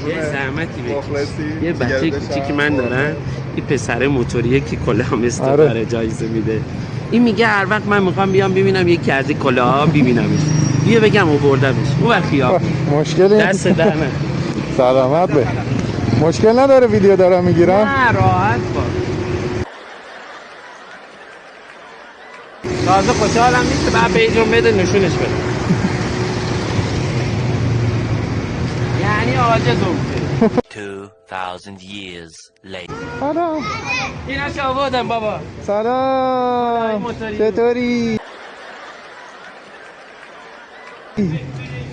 یه زحمتی بکش. یه بچه کوچیکی من دارم، این پسر موتوریه که کلاه مثل داره جایزه میده. این میگه هر وقت من میخوام بیام ببینم یکی از این کلاها ببینمش، بیا بگم آوردمش اون وقت خیاب مشکلی دست در نکنه. سلامت به. مشکل نداره ویدیو دارم میگیرم؟ نه راحت باش. تازه خوشحالم نیست که بعد پیجون بده نشونش بده. یعنی عاجزم 2000 years later. سلام. اینا چه آوردم بابا. سلام. چطوری؟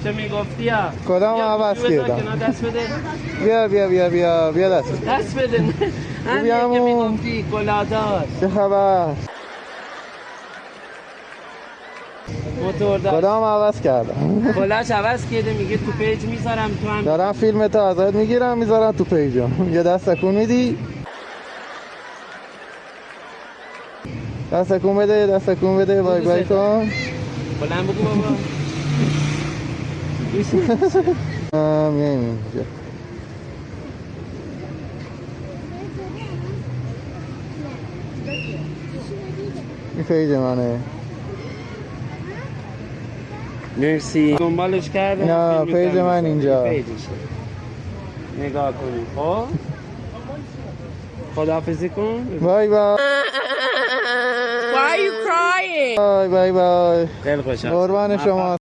چه میگفتی ها؟ کدام عوض کردم؟ دست بده. بیا دست بده. دست بده. همین که میگفتی کلاه چه خبر؟ موتور داشت. کدام عوض کردم؟ کلاهش عوض کرده میگه تو پیج میذارم تو هم. دارم فیلمتو ازت میگیرم میذارم تو پیجم. یه دست تکون میدی؟ دست تکون بده بای بای کن. بلند بگو بابا. میایم اینجا. این پیج منه. مرسی. دنبالش کردم. نه پیج من اینجا. نگاه کنی خب. خداحافظی کن. بای بای. Why are you crying؟ بای بای. خیلی خوشحال. قربان شما.